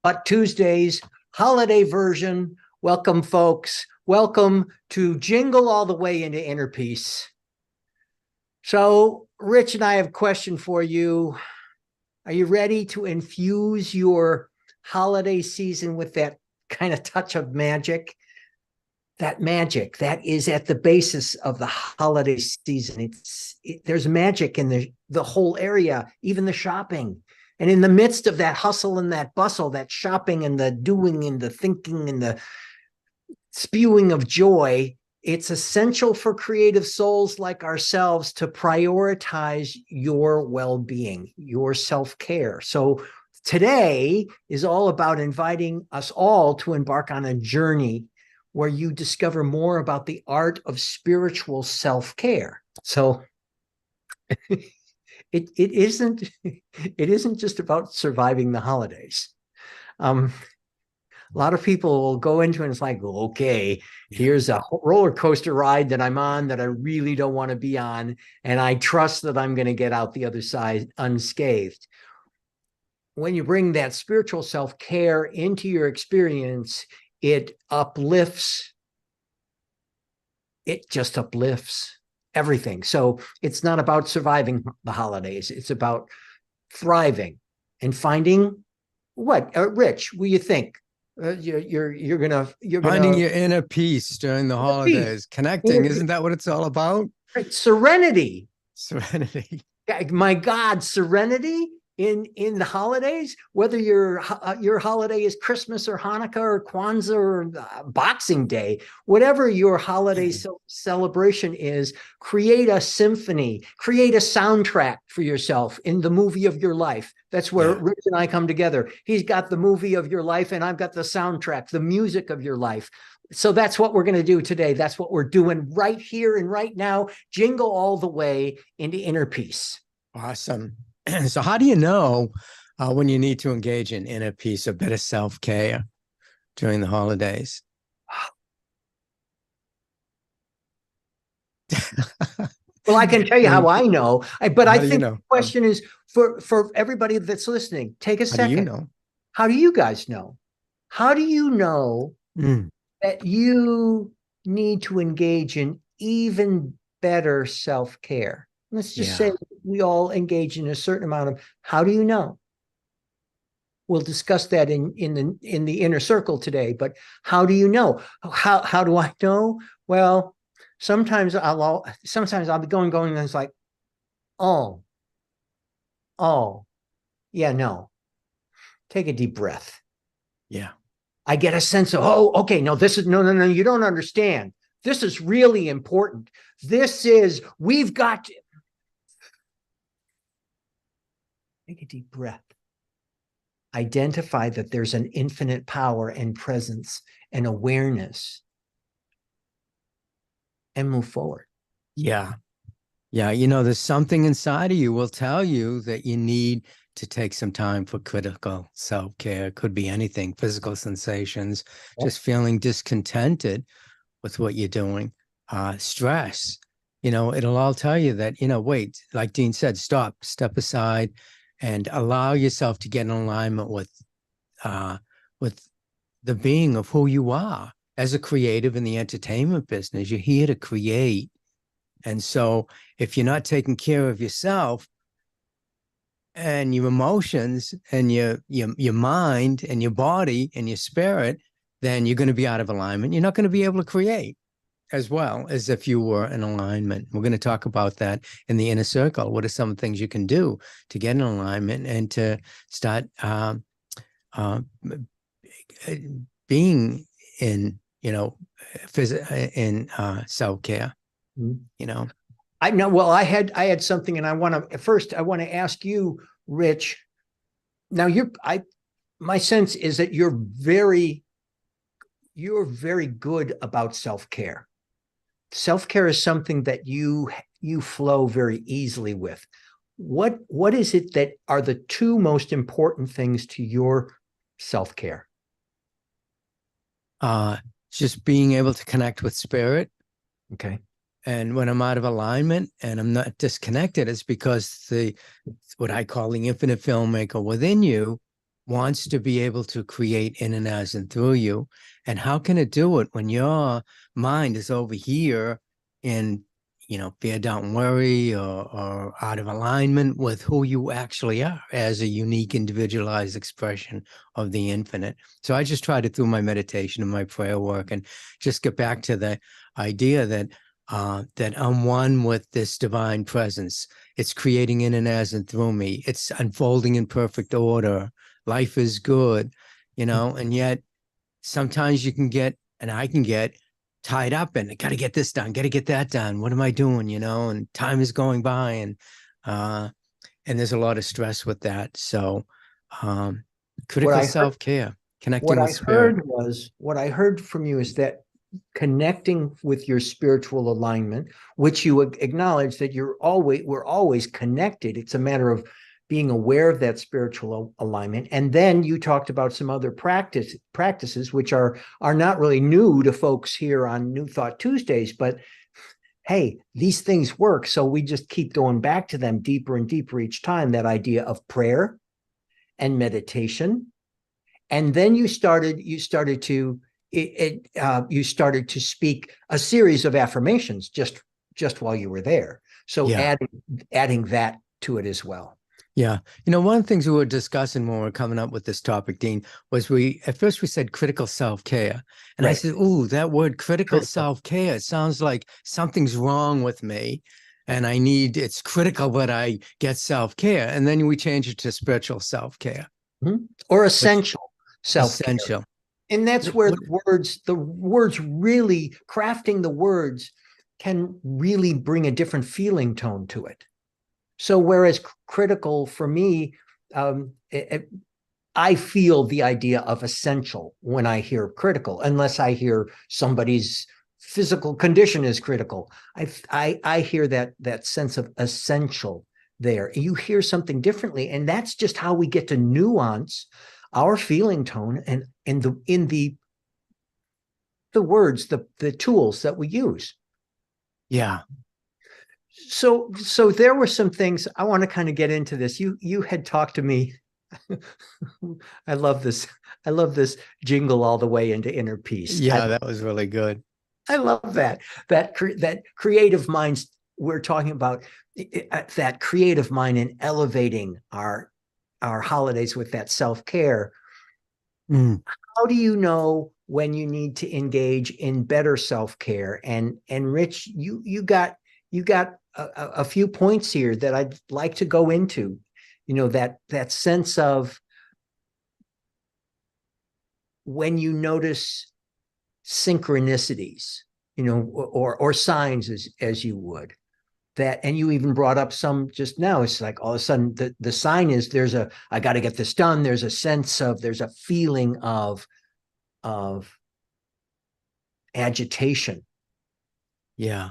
but Tuesday's holiday version. Welcome, folks. Welcome to Jingle All the Way into Inner Peace. So, Rich and I have a question for you. Are you ready to infuse your holiday season with that kind of touch of magic? That magic that is at the basis of the holiday season. There's magic in the whole area, even the shopping. And in the midst of that hustle and that bustle, that shopping and the doing and the thinking and the spewing of joy, it's essential for creative souls like ourselves to prioritize your well-being, your self-care. So today is all about inviting us all to embark on a journey where you discover more about the art of spiritual self-care. So it isn't just about surviving the holidays. A lot of people will go into it and it's like, okay, here's a roller coaster ride that I'm on that I really don't want to be on, and I trust that I'm going to get out the other side unscathed. When you bring that spiritual self-care into your experience, it uplifts. It just uplifts everything. So it's not about surviving the holidays. It's about thriving and finding what, Rich, what do you think? You're gonna finding your inner peace during the holidays, connecting. Isn't that what it's all about? Right. Serenity. Serenity. My God, serenity in the holidays, whether your holiday is Christmas or Hanukkah or Kwanzaa or Boxing Day, whatever your holiday celebration is, create a symphony, create a soundtrack for yourself in the movie of your life. That's where Rich and I come together. He's got the movie of your life and I've got the soundtrack, the music of your life. So that's what we're going to do today. That's what we're doing right here and right now. Jingle all the way into inner peace. Awesome. So how do you know when you need to engage in inner peace, a bit of self-care during the holidays? Well, I can tell you how I know, but I think the question is for everybody that's listening, take a second. How do you know? How do you guys know? How do you know that you need to engage in even better self-care? Let's just say we all engage in a certain amount of, how do you know? We'll discuss that in the inner circle today, but how do you know? How do I know? Well, sometimes I'll be going and it's like, oh, yeah, no. Take a deep breath. Yeah. I get a sense of, oh, okay, no, this is, no, you don't understand. This is really important. We've got to take a deep breath. Identify that there's an infinite power and presence and awareness and move forward. Yeah. Yeah. You know, there's something inside of you will tell you that you need to take some time for critical self-care. It could be anything, physical sensations, just feeling discontented with what you're doing, stress. You know, it'll all tell you that, you know, wait, like Dean said, step aside and allow yourself to get in alignment with the being of who you are. As a creative in the entertainment business, you're here to create. And so if you're not taking care of yourself and your emotions and your mind and your body and your spirit, then you're going to be out of alignment. You're not going to be able to create as well as if you were in alignment. We're going to talk about that in the inner circle. What are some of the things you can do to get in alignment and to start being in, you know, self-care, you know? I know. Well, I had something, and I want to ask you, Rich. Now, my sense is that you're very good about self-care. Self-care is something that you flow very easily with. What is it that are the two most important things to your self-care? Just being able to connect with spirit. Okay. And when I'm out of alignment and I'm not disconnected, it's because what I call the infinite filmmaker within you wants to be able to create in and as and through you. And how can it do it when your mind is over here in, fear, doubt, and worry, or out of alignment with who you actually are as a unique, individualized expression of the infinite? So I just tried it through my meditation and my prayer work, and just get back to the idea that that I'm one with this divine presence. It's creating in and as and through me. It's unfolding in perfect order. Life is good, and yet sometimes you can get, and I can get tied up in, got to get this done, got to get that done. What am I doing? And time is going by, and there's a lot of stress with that. So, critical self-care, connecting with spirit. What I heard from you is that connecting with your spiritual alignment, which you acknowledge that we're always connected. It's a matter of being aware of that spiritual alignment. And then you talked about some other practices, which are not really new to folks here on New Thought Tuesdays, but hey, these things work. So we just keep going back to them deeper and deeper each time. That idea of prayer and meditation. And then you started to speak a series of affirmations just while you were there. So adding that to it as well. Yeah. One of the things we were discussing when we were coming up with this topic, Dean, was at first we said critical self-care. And right. I said, ooh, that word critical self-care, it sounds like something's wrong with me. And it's critical that I get self-care. And then we change it to spiritual self-care. Mm-hmm. Or essential self-care. Essential. And that's where the words really, crafting the words can really bring a different feeling tone to it. So whereas critical for me, I feel the idea of essential when I hear critical, unless I hear somebody's physical condition is critical. I hear that sense of essential there. You hear something differently, and that's just how we get to nuance our feeling tone and in the words, the tools that we use. Yeah. So there were some things I want to kind of get into this. You had talked to me. I love this jingle all the way into inner peace. Yeah, that was really good. I love that creative minds. We're talking about that creative mind and elevating our holidays with that self-care. How do you know when you need to engage in better self-care? And Rich, you got a few points here that I'd like to go into. That sense of when you notice synchronicities, or signs as you would. That, and you even brought up some just now. It's like all of a sudden the sign is I got to get this done. There's a feeling of agitation. Yeah.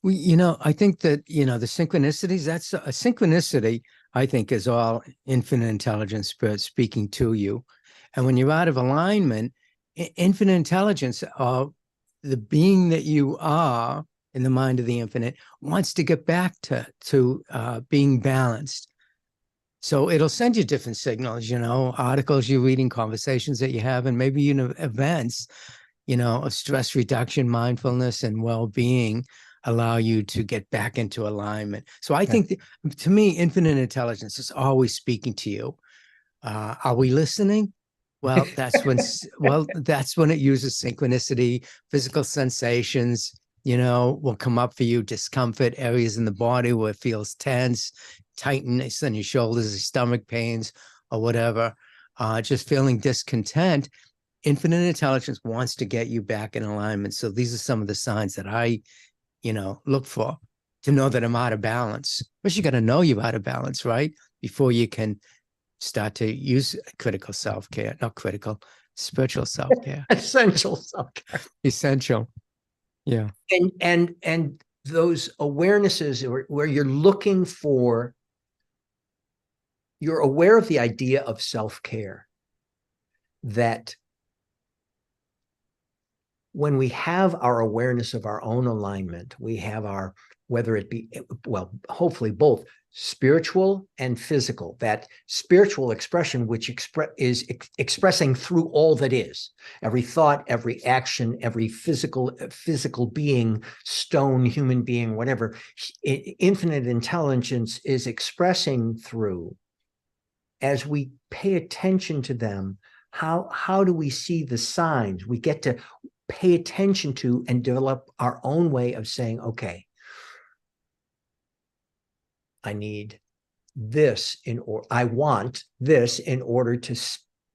I think that, the synchronicities, that's a synchronicity, I think, is all infinite intelligence spirit speaking to you. And when you're out of alignment, infinite intelligence, the being that you are in the mind of the infinite, wants to get back to being balanced. So it'll send you different signals, articles you're reading, conversations that you have, and maybe events, of stress reduction, mindfulness, and well-being allow you to get back into alignment. So I think to me, infinite intelligence is always speaking to you. Are we listening? Well, that's when it uses synchronicity, physical sensations, will come up for you, discomfort, areas in the body where it feels tense, tightness in your shoulders, your stomach pains, or whatever, just feeling discontent. Infinite intelligence wants to get you back in alignment. So these are some of the signs that I, look for to know that I'm out of balance. But you got to know you're out of balance, right? Before you can start to use critical self-care, not critical, spiritual self-care. Essential self-care. Essential. Yeah. And those awarenesses where you're aware of the idea of self-care, that when we have our awareness of our own alignment, we have our, whether it be, well, hopefully both spiritual and physical, that spiritual expression, which is expressing through all that is, every thought, every action, every physical being, stone, human being, whatever, infinite intelligence is expressing through. As we pay attention to them, how do we see the signs? We get to pay attention to and develop our own way of saying, okay, I need this I want this in order to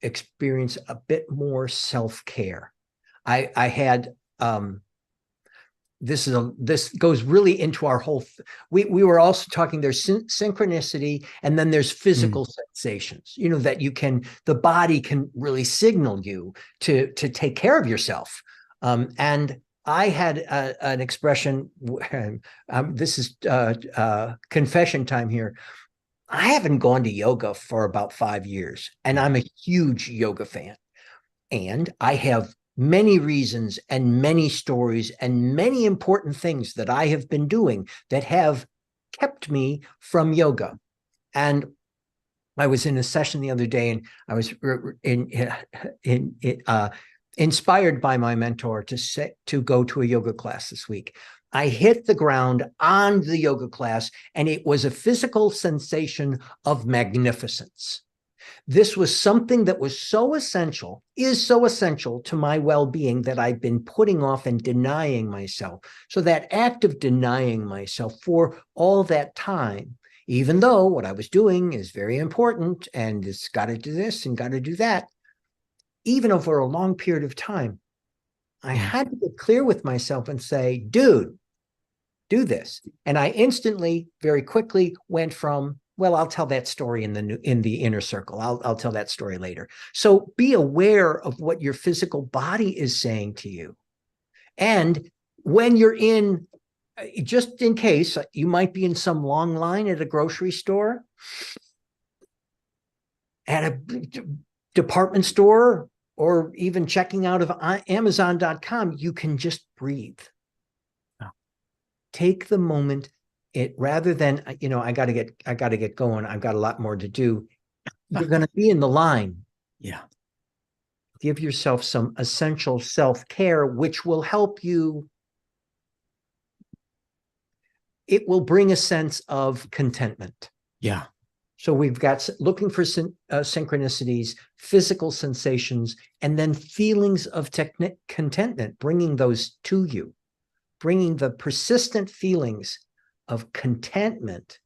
experience a bit more self-care. I had this goes really into our whole we were also talking, there's synchronicity, and then there's physical sensations, that the body can really signal you to take care of yourself. And I had an expression, this is confession time here. I haven't gone to yoga for about 5 years, and I'm a huge yoga fan. And I have many reasons and many stories and many important things that I have been doing that have kept me from yoga. And I was in a session the other day, and I was inspired by my mentor to go to a yoga class this week. I hit the ground on the yoga class, and it was a physical sensation of magnificence. This was something that was is so essential to my well-being that I've been putting off and denying myself. So that act of denying myself for all that time, even though what I was doing is very important and it's got to do this and got to do that, even over a long period of time, I had to get clear with myself and say, dude, do this. And I instantly, very quickly went from, well, I'll tell that story in the inner circle. I'll tell that story later. So be aware of what your physical body is saying to you. And when you're in, just in case, you might be in some long line at a grocery store, at a department store, or even checking out of Amazon.com, you can just breathe. Oh. Take the moment. Rather than, I got to get going, I've got a lot more to do. You're going to be in the line. Yeah. Give yourself some essential self-care, which will help you. It will bring a sense of contentment. Yeah. So we've got looking for synchronicities, physical sensations, and then feelings of contentment, bringing those to you, bringing the persistent feelings of contentment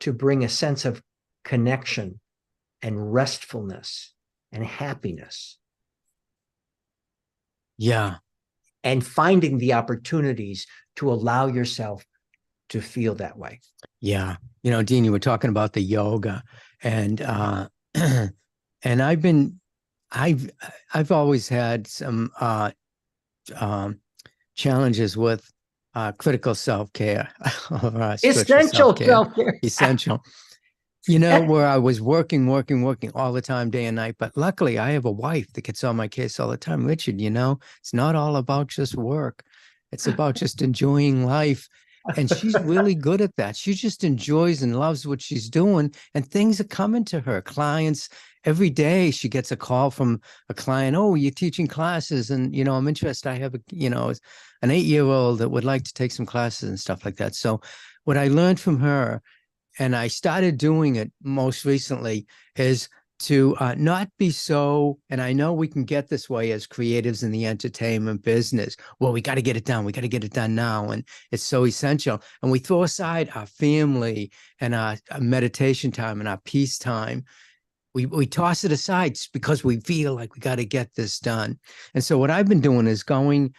to bring a sense of connection and restfulness and happiness. Yeah. And finding the opportunities to allow yourself to feel that way. Yeah. Dean, you were talking about the yoga, and and I've always had some challenges with critical self-care. Essential self-care. Essential. Where I was working all the time, day and night. But luckily, I have a wife that gets on my case all the time. Richard, it's not all about just work. It's about just enjoying life. And she's really good at that. She just enjoys and loves what she's doing. And things are coming to her. Clients, every day she gets a call from a client. Oh, you're teaching classes. And, I'm interested. I have an 8-year-old that would like to take some classes and stuff like that. So what I learned from her, and I started doing it most recently, is to not be so, and I know we can get this way as creatives in the entertainment business. Well, we got to get it done. We got to get it done now. And it's so essential. And we throw aside our family and our meditation time and our peace time. We toss it aside just because we feel like we got to get this done. And so what I've been doing is going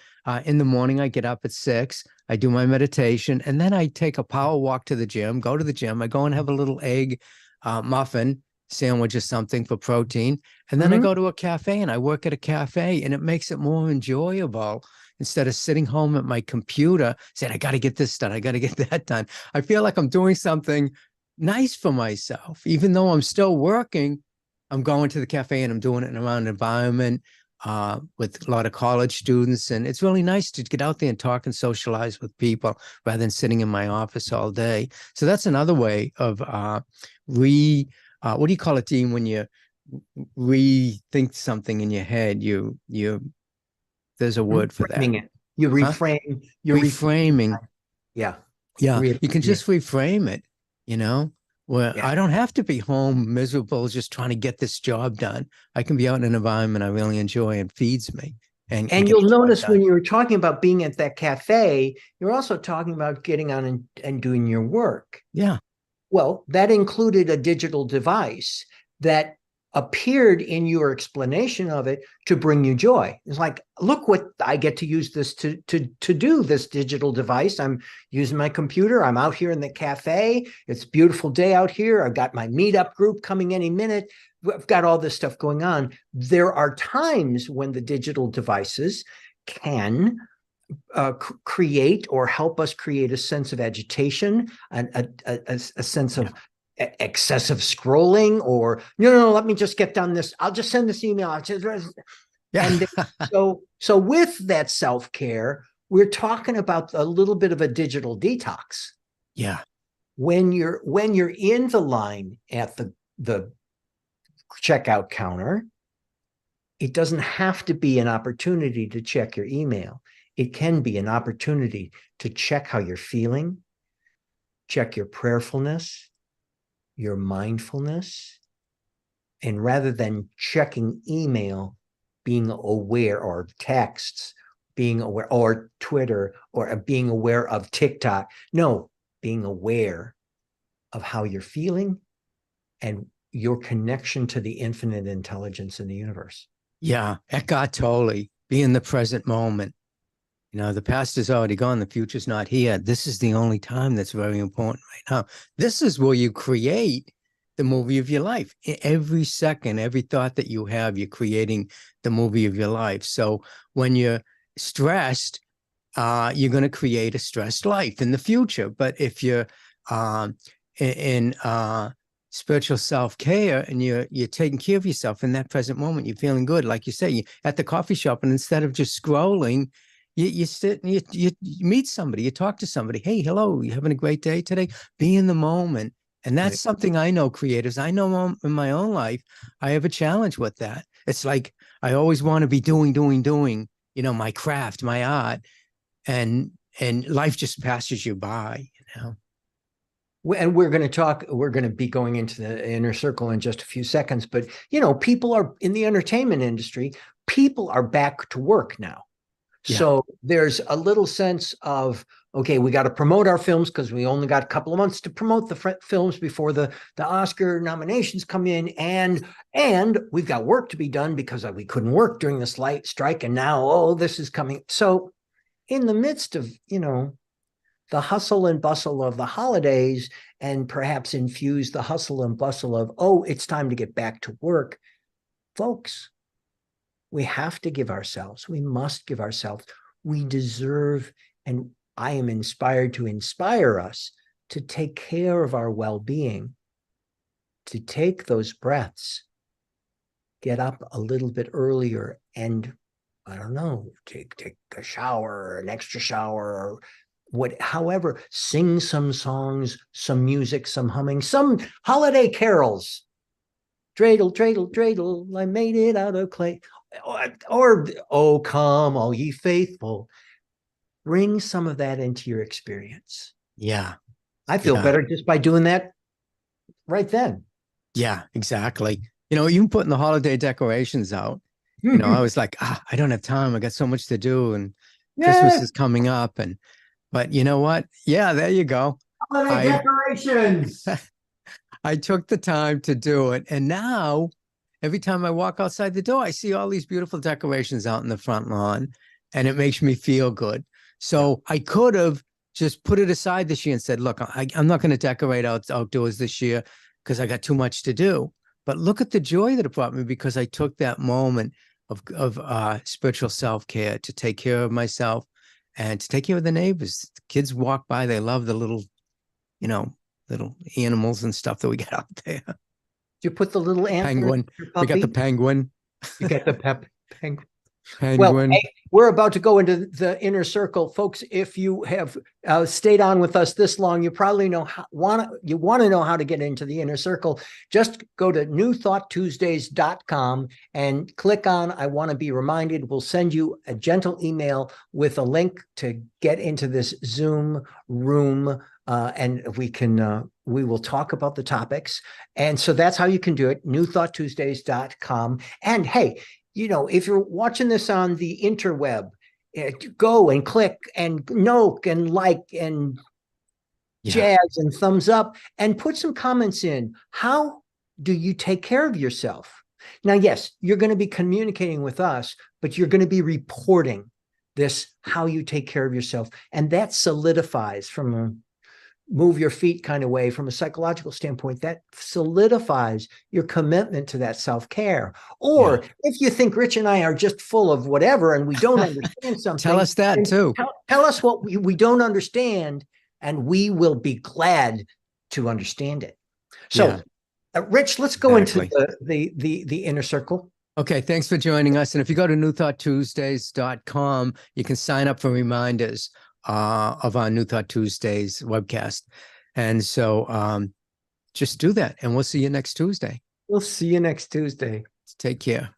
in the morning. I get up at 6. I do my meditation, and then I take a power walk to the gym, go to the gym. I go and have a little egg muffin sandwich or something for protein. And then I go to a cafe and I work at a cafe, and it makes it more enjoyable instead of sitting home at my computer saying, I got to get this done. I got to get that done. I feel like I'm doing something nice for myself. Even though I'm still working, I'm going to the cafe and I'm doing it in around an environment with a lot of college students. And it's really nice to get out there and talk and socialize with people rather than sitting in my office all day. So that's another way of what do you call it, Dean, when you rethink something in your head? There's a word for that. Reframing it. You reframe. You're Reframing. Yeah. Yeah. You can just reframe it, where I don't have to be home miserable just trying to get this job done. I can be out in an environment I really enjoy and feeds me. And you'll notice when you were talking about being at that cafe, you're also talking about getting on and doing your work. Yeah. Well, that included a digital device that appeared in your explanation of it to bring you joy. It's like, look what I get to use this to do, this digital device. I'm using my computer. I'm out here in the cafe. It's a beautiful day out here. I've got my meetup group coming any minute. I've got all this stuff going on. There are times when the digital devices can create or help us create a sense of agitation, a sense of excessive scrolling, or no, let me just get done this. I'll just send this email. And so with that self-care, we're talking about a little bit of a digital detox. Yeah. When you're in the line at the checkout counter, it doesn't have to be an opportunity to check your email. It can be an opportunity to check how you're feeling, check your prayerfulness, your mindfulness, and rather than checking email, being aware, or texts, being aware, or Twitter, or being aware of TikTok. No, being aware of how you're feeling and your connection to the infinite intelligence in the universe. Yeah, Eckhart Tolle, be in the present moment. The past is already gone. The future's not here. This is the only time that's very important right now. This is where you create the movie of your life. Every second, every thought that you have, you're creating the movie of your life. So when you're stressed, you're going to create a stressed life in the future. But if you're in spiritual self-care and you're taking care of yourself in that present moment, you're feeling good. Like you say, you're at the coffee shop, and instead of just scrolling, you sit and you meet somebody, you talk to somebody. Hey, hello, you having a great day today? Be in the moment. And that's something I know, creators. I know in my own life, I have a challenge with that. It's like I always want to be doing, my craft, my art, and life just passes you by, And we're going to be going into the inner circle in just a few seconds, but people are in the entertainment industry, people are back to work now. Yeah. So there's a little sense of, okay, we got to promote our films because we only got a couple of months to promote the films before the Oscar nominations come in, and we've got work to be done because we couldn't work during this light strike, and now this is coming. So in the midst of the hustle and bustle of the holidays, and perhaps infuse the hustle and bustle of, it's time to get back to work, folks, we have to give ourselves, we must give ourselves, we deserve, and I am inspired to inspire us to take care of our well-being, to take those breaths, get up a little bit earlier, and I don't know, take a shower, an extra shower, or however, sing some songs, some music, some humming, some holiday carols. Dreidel, dreidel, dreidel, I made it out of clay. Or oh, come, all ye faithful. Bring some of that into your experience. Yeah. I feel better just by doing that right then. Yeah, exactly. Even putting the holiday decorations out, I was like, I don't have time. I got so much to do, and Christmas is coming up. But you know what? Yeah, there you go. Holiday decorations. I took the time to do it. And now every time I walk outside the door, I see all these beautiful decorations out in the front lawn, and it makes me feel good. So I could have just put it aside this year and said, look, I'm not going to decorate outdoors this year because I got too much to do. But look at the joy that it brought me, because I took that moment of spiritual self-care to take care of myself and to take care of the neighbors. The kids walk by, they love the little animals and stuff that we got out there. You put the little penguin. We got the penguin. You got the Well, Penguin. hey, we're about to go into the inner circle, folks. If you have stayed on with us this long, you probably want to know how to get into the inner circle. Just go to newthoughttuesdays.com and click on I want to be reminded. We'll send you a gentle email with a link to get into this Zoom room, and we will talk about the topics. And so that's how you can do it, newthoughttuesdays.com. And hey, if you're watching this on the interweb, go and click and note and like and jazz and thumbs up and put some comments in. How do you take care of yourself? Now, yes, you're going to be communicating with us, but you're going to be reporting this, how you take care of yourself. And that solidifies from a move your feet kind of way, from a psychological standpoint, that solidifies your commitment to that self-care. Or if you think Rich and I are just full of whatever and we don't understand something, tell us that too. Tell us what we don't understand, and we will be glad to understand it. So, Rich, let's go into the inner circle. Okay, thanks for joining us. And if you go to newthoughttuesdays.com, you can sign up for reminders of our New Thought Tuesdays webcast. And so just do that, and we'll see you next Tuesday. We'll see you next Tuesday. Take care.